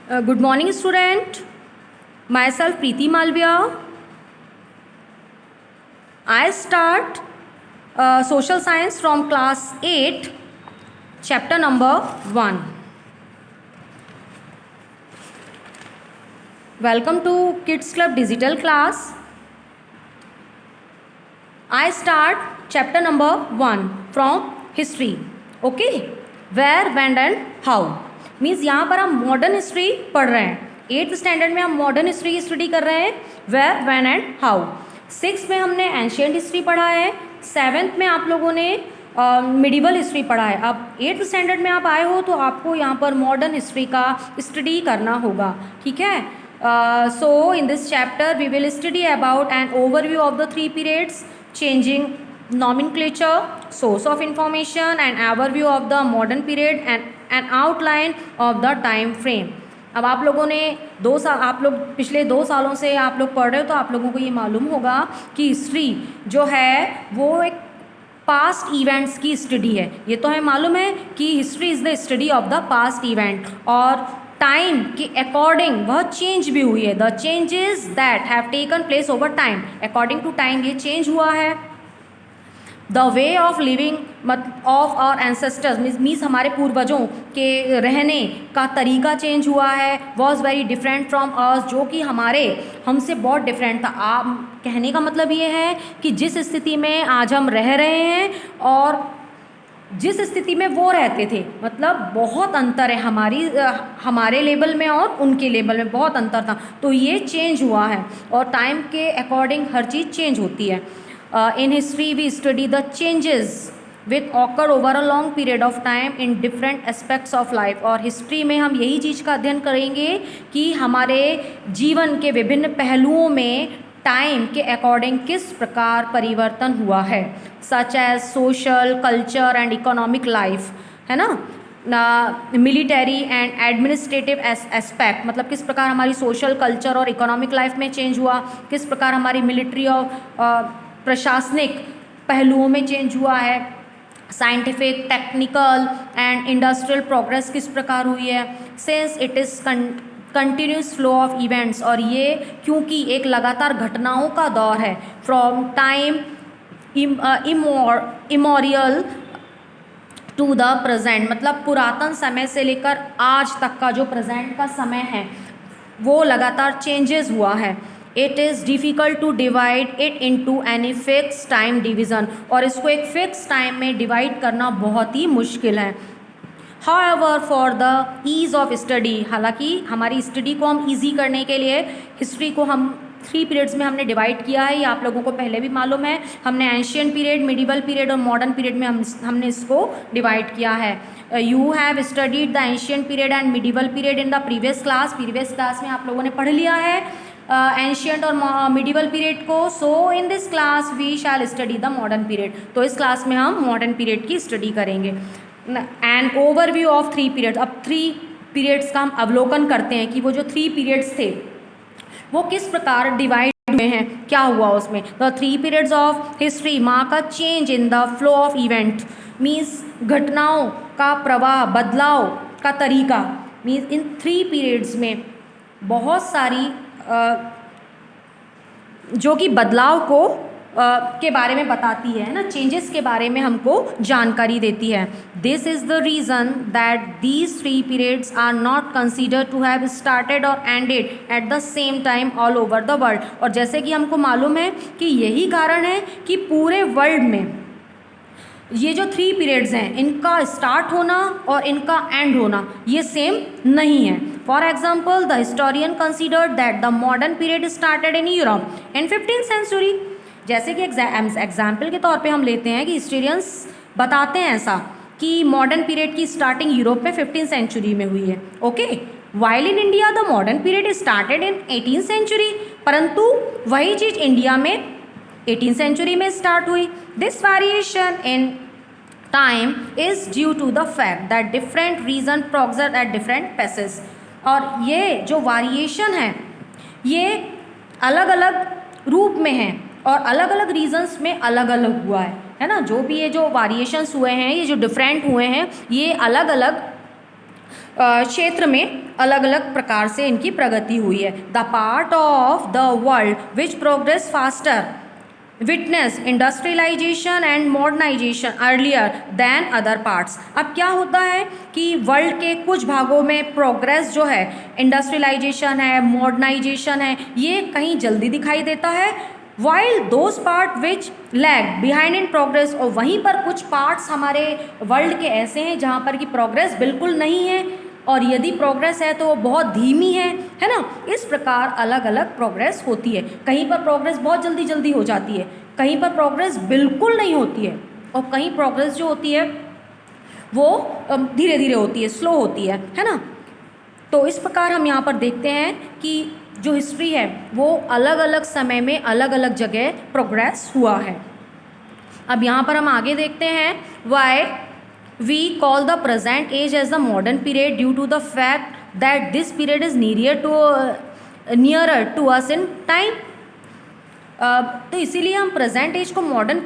Good morning, student. Myself Preeti Malviya. I start social science from class 8, chapter number 1. Welcome to Kids Club Digital class. I start chapter number 1 from history. Okay, where, when and how. Means यहाँ पर हम modern history पढ़ रहे हैं. 8th standard में हम modern history की study कर रहे हैं. Where, when and how. 6th में हमने एंशियंट हिस्ट्री पढ़ा है. 7th में आप लोगों ने मिडिवल हिस्ट्री पढ़ा है. अब 8th स्टैंडर्ड में आप आए हो तो आपको यहाँ पर मॉडर्न हिस्ट्री का स्टडी करना होगा. ठीक है. So in this chapter we will study about an overview of the 3 periods, changing nomenclature, source of information and overview of the modern period and an outline of the time frame. अब आप लोगों ने आप लोग पिछले 2 सालों से आप लोग पढ़ रहे हो तो आप लोगों को ये मालूम होगा कि हिस्ट्री जो है वो एक पास्ट इवेंट्स की स्टडी है. ये तो हमें मालूम है कि history is the study of the past event और टाइम के अकॉर्डिंग वह चेंज भी हुई है. The changes that have taken place over time, according to time ये चेंज हुआ है. The way of living of our ancestors means हमारे पूर्वजों के रहने का तरीका चेंज हुआ है. Was very different from us, जो कि हमसे बहुत डिफरेंट था. आप कहने का मतलब ये है कि जिस स्थिति में आज हम रह रहे हैं और जिस स्थिति में वो रहते थे, मतलब बहुत अंतर है. हमारे लेवल में और उनके लेवल में बहुत अंतर था. तो ये चेंज हुआ है और टाइम के अकॉर्डिंग हर चीज़ चेंज होती है. In history we study the changes with occur over a long period of time in different aspects of life. और हिस्ट्री में हम यही चीज़ का अध्ययन करेंगे कि हमारे जीवन के विभिन्न पहलुओं में टाइम के अकॉर्डिंग किस प्रकार परिवर्तन हुआ है. Such as social, culture and economic life, है ना. मिलिटरी एंड एडमिनिस्ट्रेटिव एस्पेक्ट, मतलब किस प्रकार हमारी सोशल, कल्चर और इकोनॉमिक लाइफ में चेंज हुआ, किस प्रकार हमारी मिलिट्री और प्रशासनिक पहलुओं में चेंज हुआ है. Scientific, technical and industrial progress किस प्रकार हुई है. Since it is continuous flow of events, और ये क्योंकि एक लगातार घटनाओं का दौर है. From time immemorial to the present, मतलब पुरातन समय से लेकर आज तक का जो प्रेजेंट का समय है वो लगातार चेंजेस हुआ है. It is difficult to divide it into any fix time division, और इसको एक फिक्स टाइम में डिवाइड करना बहुत ही मुश्किल है. However, for the ease of study, हालांकि हमारी स्टडी को हम ईजी करने के लिए हिस्ट्री को हम 3 पीरियड्स में हमने डिवाइड किया है. ये आप लोगों को पहले भी मालूम है. हमने एंशियंट पीरियड, मिडिवल पीरियड और मॉडर्न पीरियड में हमने इसको डिवाइड किया है. You have studied the ancient period and medieval period in the previous class में आप लोगों ने पढ़ लिया है एंशियंट और मिडिवल पीरियड को. So in this class we shall study the modern period. तो इस क्लास में हम मॉडर्न पीरियड की स्टडी करेंगे. And overview of 3 periods. अब 3 पीरियड्स का हम अवलोकन करते हैं कि वो जो 3 पीरियड्स थे वो किस प्रकार डिवाइड हुए हैं, क्या हुआ उसमें. The 3 periods of history mark a change in the flow of event, means घटनाओं का प्रवाह, बदलाव का तरीका. मीन्स इन 3 पीरियड्स में बहुत सारी जो कि बदलाव को के बारे में बताती है ना, चेंजेस के बारे में हमको जानकारी देती है. This is the reason that these 3 periods are not considered to have started और ended at the same time all over the world. और जैसे कि हमको मालूम है कि यही कारण है कि पूरे वर्ल्ड में ये जो 3 पीरियड्स हैं इनका स्टार्ट होना और इनका एंड होना ये सेम नहीं है. For example, the historian considered that the modern period started in Europe in 15th century. जैसे कि एग्जाम्पल के तौर पे हम लेते हैं कि हिस्टोरियंस बताते हैं ऐसा कि मॉडर्न पीरियड की स्टार्टिंग यूरोप में 15th सेंचुरी में हुई है. Okay, while in India the modern period started in 18th century, परंतु वही चीज़ इंडिया में 18th सेंचुरी में स्टार्ट हुई. This variation in time is due to the fact that different region progress at different paces. और ये जो variation है ये अलग अलग रूप में है और अलग अलग रीजन्स में अलग अलग हुआ है ना. जो भी ये जो वेरिएशंस हुए हैं, ये जो डिफरेंट हुए हैं, ये अलग अलग क्षेत्र में अलग अलग प्रकार से इनकी प्रगति हुई है। The part of the world which progress faster witness industrialisation and modernisation earlier than other parts. अब क्या होता है कि वर्ल्ड के कुछ भागों में प्रोग्रेस जो है, इंडस्ट्रियलाइजेशन है, मॉडर्नाइजेशन है, ये कहीं जल्दी दिखाई देता है, while those part which lag behind in progress, और वहीं पर कुछ पार्ट्स हमारे वर्ल्ड के ऐसे हैं जहाँ पर कि प्रोग्रेस बिल्कुल नहीं है, और यदि प्रोग्रेस है तो वो बहुत धीमी है ना। इस प्रकार अलग अलग प्रोग्रेस होती है। कहीं पर प्रोग्रेस बहुत जल्दी जल्दी हो जाती है, कहीं पर प्रोग्रेस बिल्कुल नहीं होती है, और कहीं प्रोग्रेस जो होती है वो धीरे धीरे होती है, स्लो होती है ना। तो इस प्रकार हम यहाँ पर देखते हैं कि जो हिस्ट्री है वो अलग अलग समय में अलग अलग जगह प्रोग्रेस हुआ है। अब यहाँ पर हम आगे देखते हैं, Y we call the present age as the modern period due to the fact that this period is nearer to us in time। तो इसीलिए हम प्रेजेंट एज को मॉडर्न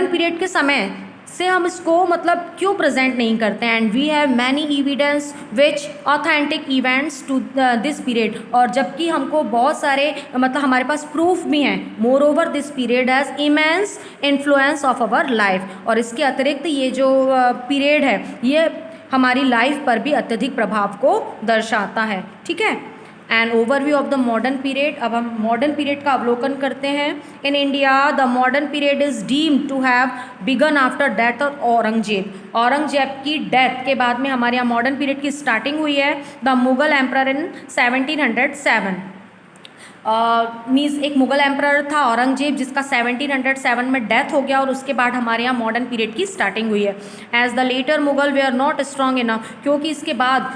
पीरियड के समय से हम इसको मतलब क्यों प्रेजेंट नहीं करते हैं। And we have many evidence which authentic events to this period, और जबकि हमको बहुत सारे मतलब हमारे पास प्रूफ भी हैं। More over this period has immense influence of our life, और इसके अतिरिक्त ये जो पीरियड है ये हमारी लाइफ पर भी अत्यधिक प्रभाव को दर्शाता है। ठीक है, and overview of the modern period. अब हम मॉडर्न पीरियड का अवलोकन करते हैं। In India the modern period is deemed to have begun after death of Aurangzeb. Aurangzeb की डेथ के बाद में हमारे यहाँ मॉडर्न पीरियड की स्टार्टिंग हुई है। The Mughal emperor in 1707 means एक मुगल एम्परर था औरंगजेब जिसका 1707 में डेथ हो गया, और उसके बाद हमारे यहाँ मॉडर्न पीरियड की स्टार्टिंग हुई है। As the later Mughal we are not strong enough, क्योंकि इसके बाद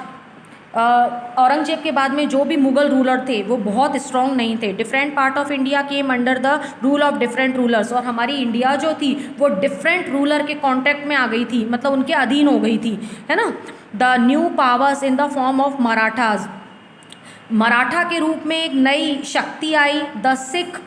औरंगजेब के बाद में जो भी मुगल रूलर थे वो बहुत स्ट्रॉन्ग नहीं थे। Different part of India came under the rule of different rulers, और हमारी इंडिया जो थी वो डिफरेंट रूलर के कॉन्टेक्ट में आ गई थी, मतलब उनके अधीन हो गई थी, है ना। The new powers in the form of Marathas, Maratha के रूप में एक नई शक्ति आई। The Sikh,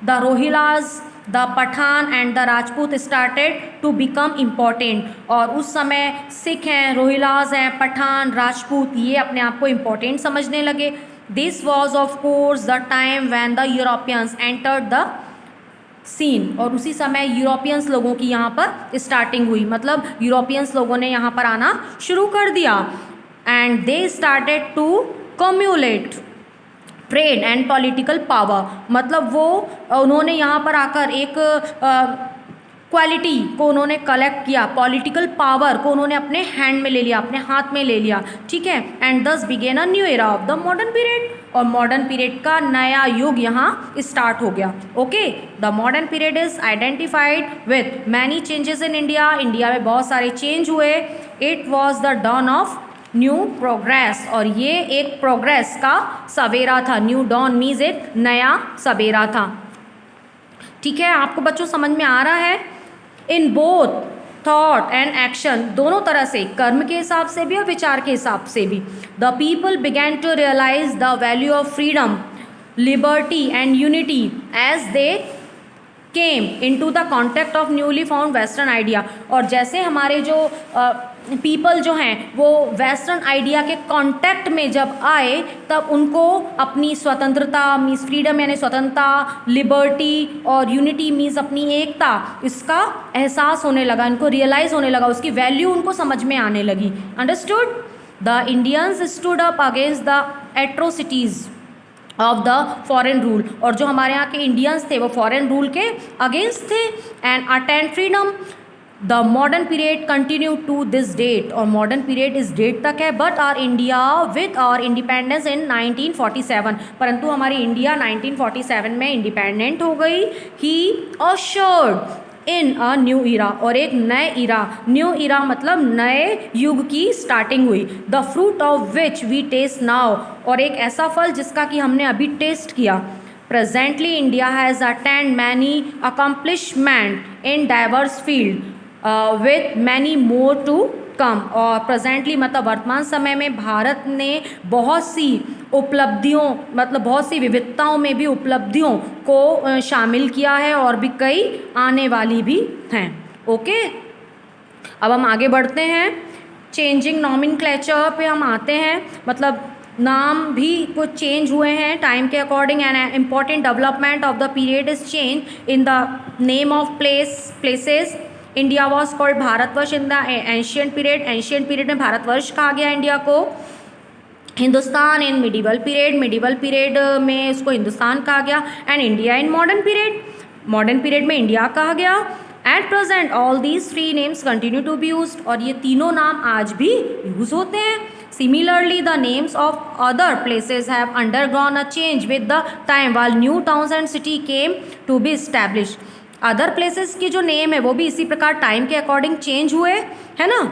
the Rohillas, the Pathan and the Rajput started to become important, और उस समय सिख हैं, रोहिलाज हैं, पठान, राजपूत ये अपने आप को इम्पॉर्टेंट समझने लगे। This was of course the time when the Europeans entered the scene, और उसी समय यूरोपियंस लोगों की यहाँ पर स्टार्टिंग हुई, मतलब यूरोपियंस लोगों ने यहाँ पर आना शुरू कर दिया। And they started to cumulate trade and political power, मतलब वो उन्होंने यहाँ पर आकर एक क्वालिटी को उन्होंने कलेक्ट किया, पॉलिटिकल पावर को उन्होंने अपने हैंड में ले लिया, अपने हाथ में ले लिया। ठीक है, and thus began a new era of the modern period, और मॉडर्न पीरियड का नया युग यहाँ स्टार्ट हो गया। Okay, the modern period is identified with many changes in India, India में बहुत सारे चेंज हुए। It was the dawn of new progress, और ये एक प्रोग्रेस का सवेरा था। न्यू डॉन मीन्स एक नया सवेरा था। ठीक है, आपको बच्चों समझ में आ रहा है। In both thought and action, दोनों तरह से, कर्म के हिसाब से भी और विचार के हिसाब से भी, the people began to realise the value of freedom, liberty and unity as they came into the contact of newly found western idea, और जैसे हमारे जो पीपल जो हैं वो वेस्टर्न आइडिया के कांटेक्ट में जब आए तब उनको अपनी स्वतंत्रता मीन्स फ्रीडम यानी स्वतंत्रता, लिबर्टी और यूनिटी मीन्स अपनी एकता, इसका एहसास होने लगा, इनको रियलाइज होने लगा, उसकी वैल्यू उनको समझ में आने लगी। Understood? The Indians stood up against the atrocities of the foreign rule, और जो हमारे यहाँ के इंडियंस थे वो फॉरेन रूल के अगेंस्ट थे, and attained freedom. The modern period continue to this date, और मॉडर्न पीरियड इस डेट तक है। But our India with our independence in 1947, परंतु हमारी इंडिया 1947 में इंडिपेंडेंट हो गई। ही अश्योर्ड इन अ न्यू इरा, और एक नए इरा, न्यू इरा मतलब नए युग की स्टार्टिंग हुई। The fruit of which we taste now, और एक ऐसा फल जिसका कि हमने अभी टेस्ट किया। Presently India has attained many accomplishment in diverse field with many more to come, और प्रेजेंटली मतलब वर्तमान समय में भारत ने बहुत सी उपलब्धियों मतलब बहुत सी विविधताओं में भी उपलब्धियों को शामिल किया है, और भी कई आने वाली भी हैं। ओके, अब हम आगे बढ़ते हैं, चेंजिंग नॉमेनक्लेचर पे हम आते हैं, मतलब नाम भी कुछ चेंज हुए हैं टाइम के according. And important development of the period is change in the name of places. India was called Bharatvarsha in the ancient period, ancient period में भारतवर्ष कहा गया इंडिया को। Hindustan in medieval period, medieval period में इसको हिंदुस्तान कहा गया। And India in modern period, modern period में India कहा गया। At present all these three names continue to be used, और ये तीनों नाम आज भी यूज होते हैं। Similarly the names of other places have undergone a change with the time while new towns and city came to be established. Other places की जो नेम है वो भी इसी प्रकार टाइम के अकॉर्डिंग चेंज हुए, है ना,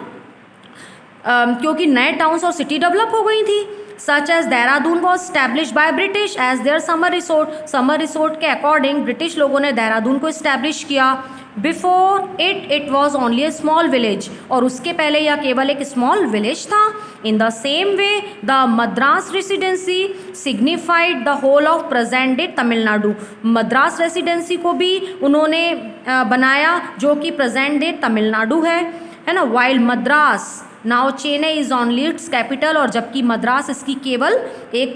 क्योंकि नए टाउन्स और सिटी डेवलप हो गई थी। Such as Dehradun was established by British as their summer resort, summer resort के अकॉर्डिंग ब्रिटिश लोगों ने देहरादून को इस्टेब्लिश किया। Before it was only a small village, और उसके पहले यह केवल एक स्मॉल विलेज था। In the same way the Madras residency signified the whole of present day Tamil Nadu, Madras residency को भी उन्होंने बनाया जो कि प्रेजेंट डे तमिलनाडु है ना। While Madras now Chennai is only it's capital, और जबकि मद्रास इसकी केवल एक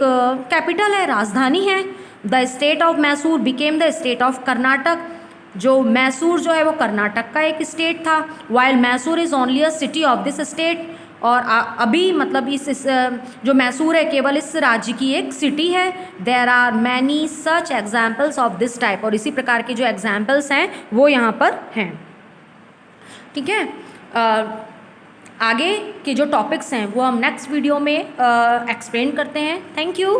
कैपिटल है, राजधानी है। The state of Mysore became the state of Karnataka, जो मैसूर जो है वो कर्नाटक का एक स्टेट था। While Mysore is only a city of this state, और अभी मतलब इस जो मैसूर है केवल इस राज्य की एक सिटी है। There are many such examples of this type, और इसी प्रकार के जो एग्जाम्पल्स हैं वो यहाँ पर हैं। ठीक है, आगे के जो टॉपिक्स हैं वो हम नेक्स्ट वीडियो में एक्सप्लेन करते हैं। Thank you.